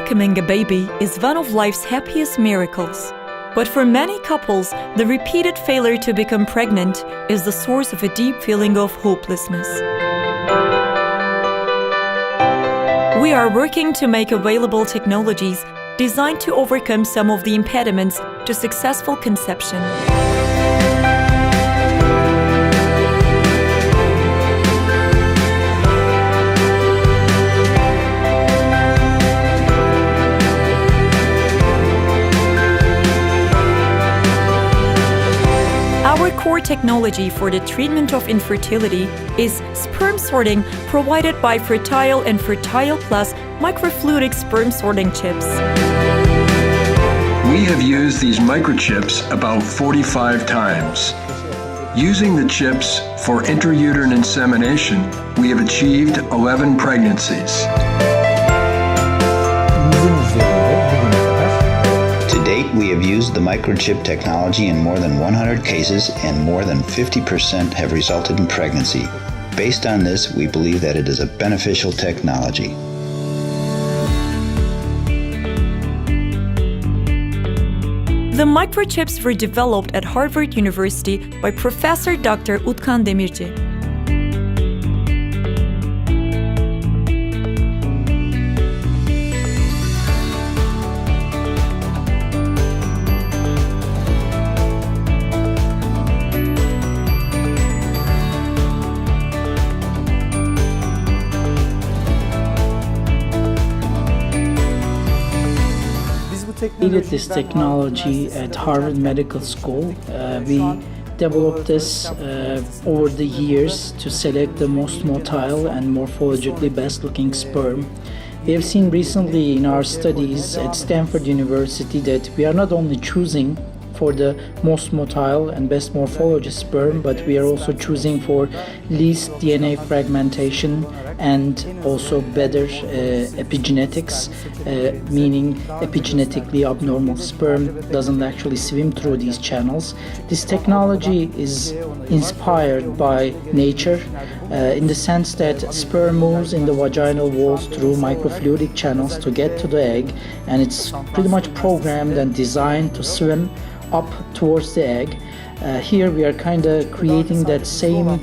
Welcoming a baby is one of life's happiest miracles. But for many couples, the repeated failure to become pregnant is the source of a deep feeling of hopelessness. We are working to make available technologies designed to overcome some of the impediments to successful conception. Our core technology for the treatment of infertility is sperm sorting provided by Fertile and Fertile Plus microfluidic sperm sorting chips. We have used these microchips about 45 times. Using the chips for intrauterine insemination, we have achieved 11 pregnancies. To date, we have used the microchip technology in more than 100 cases, and more than 50% have resulted in pregnancy. Based on this, we believe that it is a beneficial technology. The microchips were developed at Harvard University by Professor Dr. Utkan Demirci. Created this technology at Harvard Medical School. We developed this over the years to select the most motile and morphologically best looking sperm. We have seen recently in our studies at Stanford University that we are not only choosing for the most motile and best morphology sperm, but we are also choosing for least DNA fragmentation and also better epigenetics, meaning epigenetically abnormal sperm doesn't actually swim through these channels. This technology is inspired by nature in the sense that sperm moves in the vaginal walls through microfluidic channels to get to the egg, and it's pretty much programmed and designed to swim up towards the egg. Here we are kind of creating that same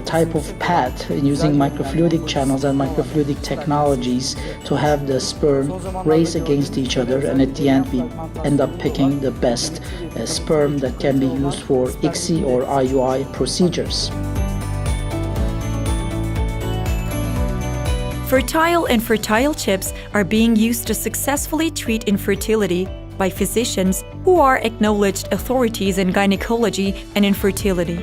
type of path using microfluidic channels and microfluidic technologies to have the sperm race against each other, and at the end we end up picking the best sperm that can be used for ICSI or IUI procedures. Fertile and Fertile chips are being used to successfully treat infertility by physicians who are acknowledged authorities in gynecology and infertility.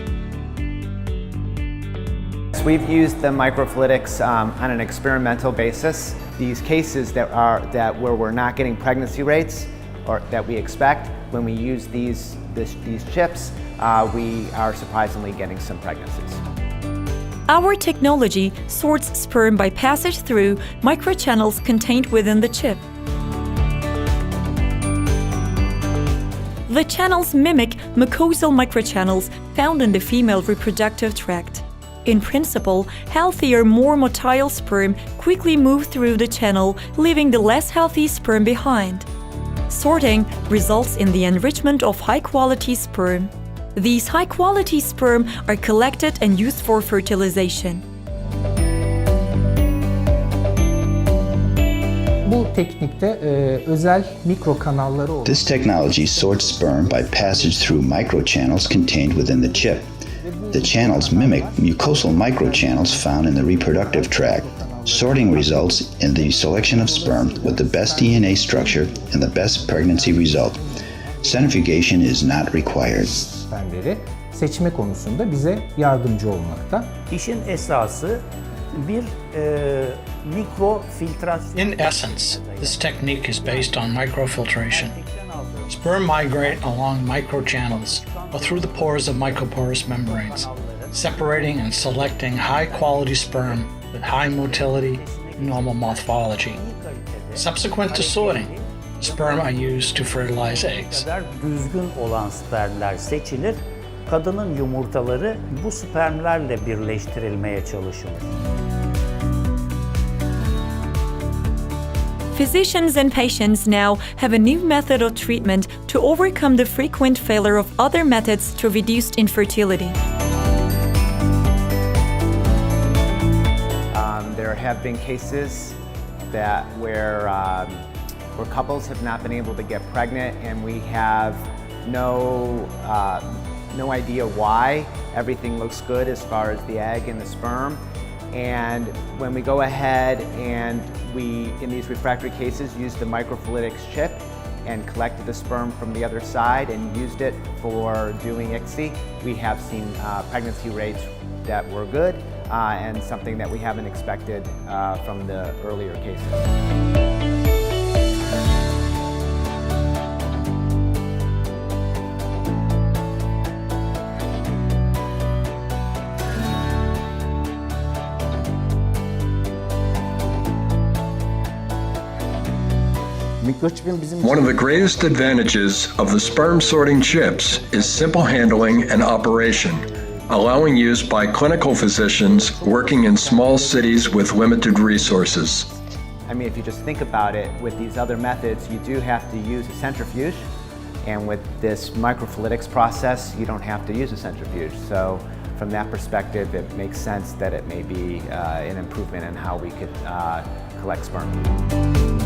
We've used the microfluidics on an experimental basis. These cases where we're not getting pregnancy rates or that we expect, when we use these chips, we are surprisingly getting some pregnancies. Our technology sorts sperm by passage through microchannels contained within the chip. The channels mimic mucosal microchannels found in the female reproductive tract. In principle, healthier, more motile sperm quickly move through the channel, leaving the less healthy sperm behind. Sorting results in the enrichment of high-quality sperm. These high-quality sperm are collected and used for fertilization. This technology sorts sperm by passage through microchannels contained within the chip. The channels mimic mucosal microchannels found in the reproductive tract. Sorting results in the selection of sperm with the best DNA structure and the best pregnancy result. Centrifugation is not required. Seçme konusunda bize yardımcı olmakta. İşin esası bir mikrofiltrasyon. In essence, this technique is based on microfiltration. Sperm migrate along microchannels or through the pores of mycoporous membranes, separating and selecting high-quality sperm with high motility and normal morphology. Subsequent to sorting, sperm are used to fertilize eggs. Düzgün olan spermler seçilir. Kadının yumurtaları bu spermlerle birleştirilmeye çalışılır. Physicians and patients now have a new method of treatment to overcome the frequent failure of other methods to reduce infertility. There have been cases where couples have not been able to get pregnant, and we have no idea why. Everything looks good as far as the egg and the sperm. And when we go ahead and we, in these refractory cases, use the microfluidics chip and collected the sperm from the other side and used it for doing ICSI, we have seen pregnancy rates that were good and something that we haven't expected from the earlier cases. One of the greatest advantages of the sperm sorting chips is simple handling and operation, allowing use by clinical physicians working in small cities with limited resources. I mean, if you just think about it, with these other methods, you do have to use a centrifuge, and with this microfluidics process, you don't have to use a centrifuge. So from that perspective, it makes sense that it may be an improvement in how we could collect sperm.